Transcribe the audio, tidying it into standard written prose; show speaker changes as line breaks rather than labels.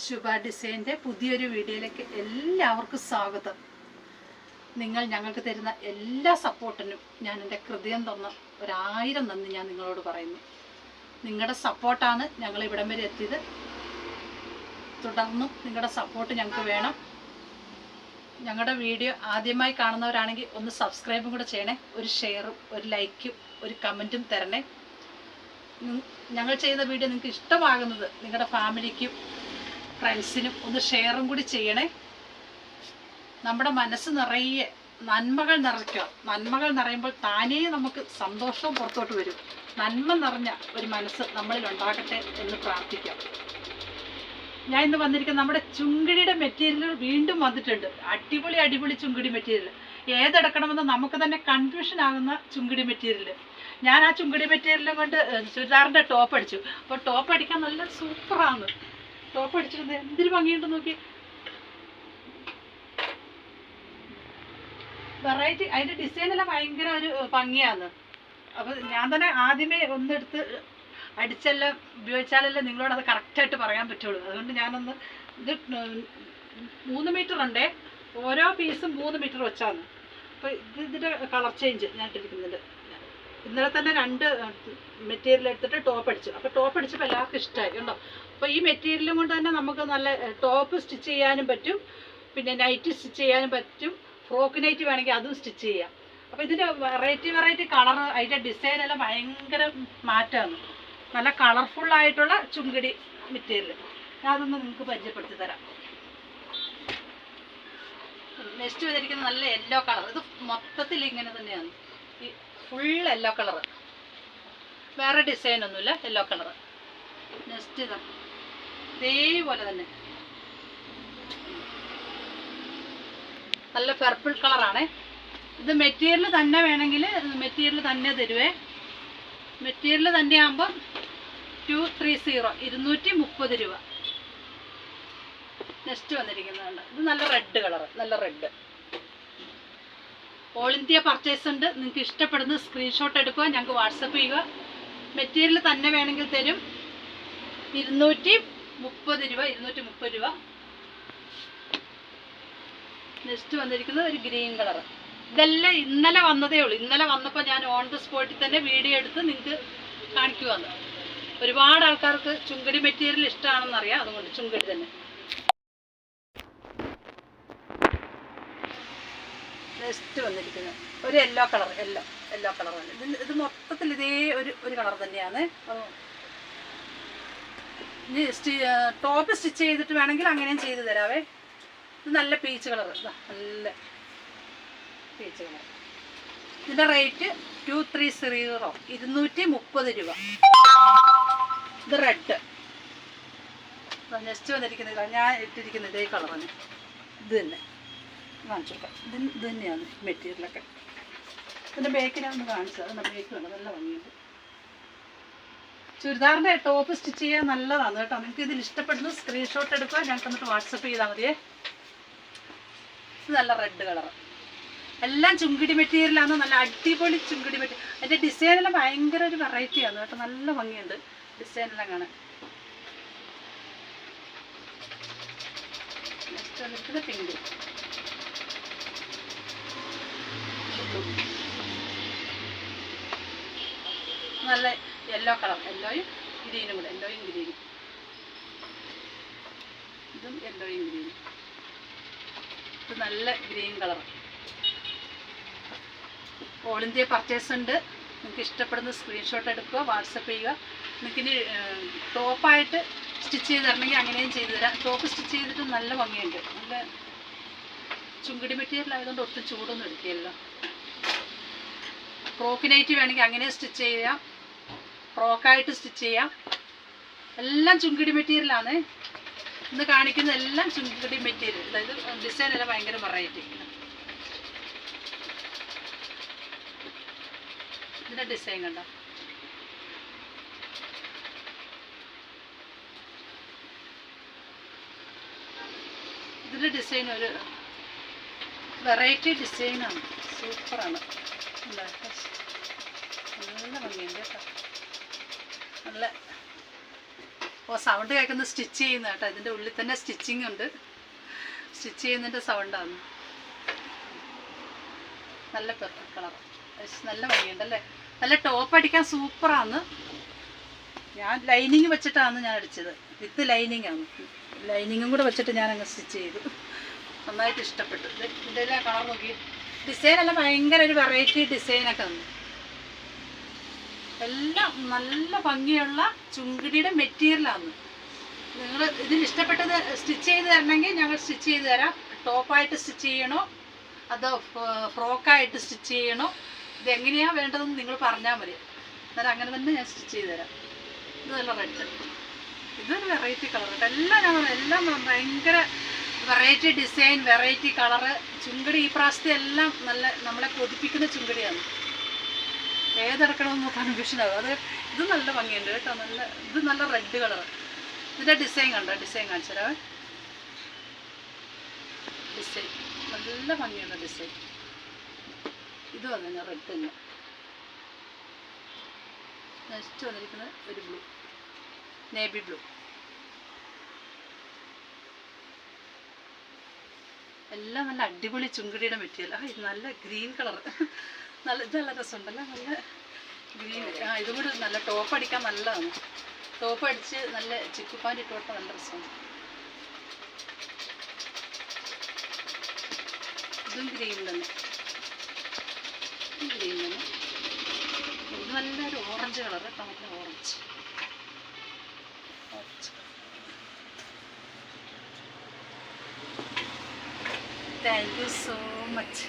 ശുഭ ഡിസൈൻ്റെ പുതിയൊരു വീഡിയോയിലേക്ക് എല്ലാവർക്കും സ്വാഗതം. നിങ്ങൾ ഞങ്ങൾക്ക് തരുന്ന എല്ലാ സപ്പോർട്ടിനും ഞാൻ എൻ്റെ ഹൃദയം തുറന്ന് 1000 നന്ദി ഞാൻ നിങ്ങളോട് പറയുന്നു. നിങ്ങളുടെ സപ്പോർട്ടാണ് ഞങ്ങൾ ഇവിടം വരെ എത്തിയത്. തുടർന്നും നിങ്ങളുടെ സപ്പോർട്ട് ഞങ്ങൾക്ക് വേണം. ഞങ്ങളുടെ വീഡിയോ ആദ്യമായി കാണുന്നവരാണെങ്കിൽ ഒന്ന് സബ്സ്ക്രൈബും കൂടെ ചെയ്യണേ. ഒരു ഷെയറും ഒരു ലൈക്കും ഒരു കമൻറ്റും തരണേ. ഞങ്ങൾ ചെയ്യുന്ന വീഡിയോ നിങ്ങൾക്ക് ഇഷ്ടമാകുന്നത് നിങ്ങളുടെ ഫാമിലിക്കും ഫ്രണ്ട്സിനും ഒന്ന് ഷെയറും കൂടി ചെയ്യണേ. നമ്മുടെ മനസ്സ് നിറയെ നന്മകൾ നിറയ്ക്കുക. നന്മകൾ നിറയുമ്പോൾ താനേ നമുക്ക് സന്തോഷവും പുറത്തോട്ട് വരും. നന്മ നിറഞ്ഞ ഒരു മനസ്സ് നമ്മളിൽ ഉണ്ടാകട്ടെ എന്ന് പ്രാർത്ഥിക്കാം. ഞാൻ ഇന്ന് വന്നിരിക്കുന്ന നമ്മുടെ ചുങ്കിടിയുടെ മെറ്റീരിയൽ വീണ്ടും വന്നിട്ടുണ്ട്. അടിപൊളി അടിപൊളി ചുങ്കിടി മെറ്റീരിയൽ. ഏതെടുക്കണമെന്ന് നമുക്ക് തന്നെ കൺഫ്യൂഷൻ ആകുന്ന ചുങ്കിടി മെറ്റീരിയൽ. ഞാൻ ആ ചുങ്കിടി മെറ്റീരിയലും കൊണ്ട് ചുരിദാറിൻ്റെ ടോപ്പ് അടിച്ചു. അപ്പോൾ ടോപ്പ് അടിക്കാൻ നല്ല സൂപ്പറാണ്. ടോപ്പ് അടിച്ചിരുന്നത് എന്തൊരു ഭംഗിയുണ്ട് നോക്കി. വെറൈറ്റി, അതിൻ്റെ ഡിസൈനെല്ലാം ഭയങ്കര ഒരു ഭംഗിയാണ്. അപ്പോൾ ഞാൻ തന്നെ ആദ്യമേ ഒന്നെടുത്ത് അടിച്ചെല്ലാം ഉപയോഗിച്ചാലല്ലേ നിങ്ങളോട് അത് കറക്റ്റായിട്ട് പറയാൻ പറ്റുള്ളൂ. അതുകൊണ്ട് ഞാനൊന്ന് ഇത് 3 മീറ്റർ ഉണ്ടേ. ഓരോ പീസും 3 മീറ്റർ വെച്ചാണ്. അപ്പോൾ ഇതിൻ്റെ കളർ ചേഞ്ച് ഞാൻ ഇട്ടിരിക്കുന്നുണ്ട്. ഇന്നലെ തന്നെ 2 മെറ്റീരിയൽ എടുത്തിട്ട് ടോപ്പ് അടിച്ചു. അപ്പോൾ ടോപ്പ് അടിച്ചപ്പോൾ എല്ലാവർക്കും ഇഷ്ടമായി കണ്ടോ. അപ്പോൾ ഈ മെറ്റീരിയലും കൊണ്ട് തന്നെ നമുക്ക് നല്ല ടോപ്പ് സ്റ്റിച്ച് ചെയ്യാനും പറ്റും, പിന്നെ നൈറ്റ് സ്റ്റിച്ച് ചെയ്യാനും പറ്റും, ഫ്രോക്ക് നൈറ്റ് വേണമെങ്കിൽ അതും സ്റ്റിച്ച് ചെയ്യാം. അപ്പോൾ ഇതിൻ്റെ വെറൈറ്റി കളർ, അതിൻ്റെ ഡിസൈനെല്ലാം ഭയങ്കര മാറ്റമാണ്. നല്ല കളർഫുള്ളായിട്ടുള്ള ചുങ്കിടി മെറ്റീരിയൽ. ഞാൻ അതൊന്ന് നിങ്ങൾക്ക് പരിചയപ്പെടുത്തി തരാം. നെക്സ്റ്റ് വന്നിരിക്കുന്ന നല്ല യെല്ലോ കളർ. ഇത് മൊത്തത്തിൽ ഇങ്ങനെ തന്നെയാണ്, ഈ ഫുൾ യെല്ലോ കളർ, വേറെ ഡിസൈനൊന്നുമില്ല, യെല്ലോ കളർ. നെക്സ്റ്റ് ഇതാ ഇതേപോലെ തന്നെ നല്ല പർപ്പിൾ കളറാണ്. ഇത് മെറ്റീരിയൽ തന്നെ വേണമെങ്കിൽ മെറ്റീരിയൽ തന്നെ തരുവേ. മെറ്റീരിയൽ തന്നെ ആകുമ്പം 230 230 രൂപ. നെക്സ്റ്റ് വന്നിരിക്കുന്നതുണ്ട്. ഇത് നല്ല റെഡ് കളർ, നല്ല റെഡ്. ഓൾ ഇന്ത്യ പർച്ചേസ് ഉണ്ട്. നിങ്ങൾക്ക് ഇഷ്ടപ്പെടുന്ന സ്ക്രീൻഷോട്ട് എടുക്കുക, ഞങ്ങൾക്ക് വാട്സപ്പ് ചെയ്യുക. മെറ്റീരിയൽ തന്നെ വേണമെങ്കിൽ തരും. 230 രൂപ, 230 രൂപ. നെക്സ്റ്റ് വന്നിരിക്കുന്നത് ഒരു ഗ്രീൻ കളർ. ഇതെല്ലാം ഇന്നലെ വന്നതേ ഉള്ളൂ. ഇന്നലെ വന്നപ്പോൾ ഞാൻ ഓൺ ദ സ്പോട്ടിൽ തന്നെ വീഡിയോ എടുത്ത് നിങ്ങൾക്ക് കാണിക്കുവാന്ന്. ഒരുപാട് ആൾക്കാർക്ക് ചുങ്കടി മെറ്റീരിയൽ ഇഷ്ടമാണെന്നറിയാം, അതുകൊണ്ട് ചുങ്കടി തന്നെ. നെക്സ്റ്റ് വന്നിരിക്കുന്നത് ഒരു യെല്ലോ കളർ, യെല്ലോ കളർ തന്നെ. ഇത് മൊത്തത്തിൽ ഇതേ ഒരു കളർ തന്നെയാണ്. ഇനി ടോപ്പ് സ്റ്റിച്ച് ചെയ്തിട്ട് വേണമെങ്കിൽ അങ്ങനെയും ചെയ്ത് തരാവേ. ഇത് നല്ല പീച്ച് കളർ, നല്ല പീച്ച് കളർ. ഇതിൻ്റെ റേറ്റ് 230 230 രൂപ. ഇത് റെഡ്. നെക്സ്റ്റ് വന്നിരിക്കുന്നത് ഞാൻ ഇട്ടിരിക്കുന്നത് ഇതേ കളറാണ്. ഇത് തന്നെ കാണിച്ചു കൊടുക്കാം. ഇത് തന്നെയാണ് മെറ്റീരിയലൊക്കെ. ഇതിൻ്റെ ബേക്കിനാണ് കാണിച്ചത്. അതിൻ്റെ ബേക്കുണ്ട്, നല്ല ഭംഗിയുണ്ട്. ചുരിദാറിൻ്റെ ടോപ്പ് സ്റ്റിച്ച് ചെയ്യാൻ നല്ലതാണ് കേട്ടോ. നിങ്ങൾക്ക് ഇതിൽ ഇഷ്ടപ്പെടുന്ന സ്ക്രീൻഷോട്ട് എടുക്കുക, ഞങ്ങൾക്ക് എന്നിട്ട് വാട്സപ്പ് ചെയ്താൽ മതിയേ. ഇത് നല്ല റെഡ് കളർ. എല്ലാം ചുങ്കിടി മെറ്റീരിയലാണ്, നല്ല അടിപൊളി ചുങ്കിടി മെറ്റീരിയൽ. അതിൻ്റെ ഡിസൈനെല്ലാം ഭയങ്കര ഒരു വെറൈറ്റിയാണ് കേട്ടോ. നല്ല ഭംഗിയുണ്ട് ഡിസൈനെല്ലാം കാണാൻ. നെക്സ്റ്റ് വന്നിട്ട് പിങ്ക്. നല്ല യെല്ലോ കളർ, യെല്ലോയും ഗ്രീനും കൂടെ, യെല്ലോയും ഗ്രീനും. ഇതും യെല്ലോയും ഗ്രീനും. ഇത് നല്ല green colour. All India purchase ഉണ്ട്. നിങ്ങൾക്ക് ഇഷ്ടപ്പെടുന്ന സ്ക്രീൻഷോട്ട് എടുക്കുക, വാട്സപ്പ് ചെയ്യുക. നിങ്ങൾക്കിനി ടോപ്പായിട്ട് സ്റ്റിച്ച് ചെയ്ത് തരണമെങ്കിൽ അങ്ങനെയും ചെയ്തു തരാം. ടോപ്പ് സ്റ്റിച്ച് ചെയ്തിട്ട് നല്ല ഭംഗിയുണ്ട്. നല്ല ചുങ്കിടി മെറ്റീരിയൽ ആയതുകൊണ്ട് ഒട്ടും ചൂടൊന്നും എടുക്കുകയല്ലോ. ഫ്രോക്ക് നൈറ്റ് വേണമെങ്കിൽ അങ്ങനെ സ്റ്റിച്ച് ചെയ്യാം, ഫ്രോക്കായിട്ട് സ്റ്റിച്ച് ചെയ്യാം. എല്ലാം ചുങ്കിടി മെറ്റീരിയലാണ്. ഇന്ന് കാണിക്കുന്ന എല്ലാം ചുങ്കിടി മെറ്റീരിയൽ. അതായത് ഡിസൈനെല്ലാം ഭയങ്കര വെറൈറ്റി. ഇതിൻ്റെ ഡിസൈൻ കണ്ടോ. ഇതിൻ്റെ ഡിസൈൻ ഒരു വെറൈറ്റി ഡിസൈനാണ്, സൂപ്പറാണ്. നല്ല ഭംഗിയുണ്ട് കേട്ടോ. നല്ല ഓ സൗണ്ട് കേൾക്കുന്നത് സ്റ്റിച്ച് ചെയ്യുന്ന കേട്ടോ, ഇതിൻ്റെ ഉള്ളിൽ തന്നെ സ്റ്റിച്ചിങ് ഉണ്ട്. സ്റ്റിച്ച് ചെയ്യുന്നതിൻ്റെ സൗണ്ടാണ്. നല്ല പെർഫെക്റ്റ് കളർ, നല്ല ഭംഗിയുണ്ടല്ലേ. നല്ല ടോപ്പ് അടിക്കാൻ സൂപ്പറാണ്. ഞാൻ ലൈനിങ് വെച്ചിട്ടാണ് ഞാൻ അടിച്ചത്, വിത്ത് ലൈനിങ് ആണ്. ലൈനിങ്ങും കൂടെ വെച്ചിട്ട് ഞാൻ അങ്ങ് സ്റ്റിച്ച് ചെയ്തു. നന്നായിട്ട് ഇഷ്ടപ്പെട്ടു. ഇതിൻ്റെ കളർ നോക്കി, ഡിസൈൻ എല്ലാം ഭയങ്കര ഒരു വെറൈറ്റി ഡിസൈനൊക്കെ വന്നു. എല്ലാം നല്ല ഭംഗിയുള്ള ചുങ്കിടിയുടെ മെറ്റീരിയലാണ്. നിങ്ങൾ ഇതിൽ ഇഷ്ടപ്പെട്ടത് സ്റ്റിച്ച് ചെയ്ത് തരണമെങ്കിൽ ഞങ്ങൾ സ്റ്റിച്ച് ചെയ്ത് തരാം. ടോപ്പായിട്ട് സ്റ്റിച്ച് ചെയ്യണോ അതോ ഫ്രോക്കായിട്ട് സ്റ്റിച്ച് ചെയ്യണോ, ഇതെങ്ങനെയാണ് വേണ്ടതെന്ന് നിങ്ങൾ പറഞ്ഞാൽ മതി. അന്നേരം അങ്ങനെ തന്നെ ഞാൻ സ്റ്റിച്ച് ചെയ്ത് തരാം. ഇത് നല്ല റെഡ്, ഇതൊരു വെറൈറ്റി കളർ കേട്ടോ. എല്ലാം ഭയങ്കര variety design, variety colour. Chungadi ഈ പ്രാവശ്യത്തെ എല്ലാം നല്ല നമ്മളെ കൊതിപ്പിക്കുന്ന ചുങ്കടിയാണ്. ഏതെടുക്കണമെന്ന് നോക്കാൻ കൺഫ്യൂഷനാകും. ഇത് നല്ല ഭംഗിയുണ്ട് കേട്ടോ. ഇത് നല്ല റെഡ് കളർ. ഇതിൻ്റെ ഡിസൈൻ കണ്ടോ, ഡിസൈൻ കാണിച്ചു തരാമേ. ഡിസൈൻ നല്ല ഭംഗിയുള്ള ഡിസൈൻ. ഇതും അതന്നെ റെഡ് തന്നെ. നെക്സ്റ്റ് വന്നിരിക്കുന്നത് ഒരു ബ്ലൂ, നേവി ബ്ലൂ. എല്ലാം നല്ല അടിപൊളി ചുങ്കിടിയുടെ മെറ്റീരിയൽ. ഇത് നല്ല ഗ്രീൻ കളർ, ഇത് നല്ല രസമുണ്ടല്ലോ, നല്ല ഗ്രീൻ. ഇതും കൂടി നല്ല ടോപ്പ് അടിക്കാൻ നല്ലതാണ്. ടോപ്പ് അടിച്ച് നല്ല ചിക്കുപ്പാൻ്റെ ഇട്ട് കൊടുത്താൽ നല്ല രസമാണ്. ഇതും ഗ്രീൻ തന്നെ, ഗ്രീൻ തന്നെ. ഇത് നല്ലൊരു ഓറഞ്ച് കളർ, നല്ല orange. Thank you so much.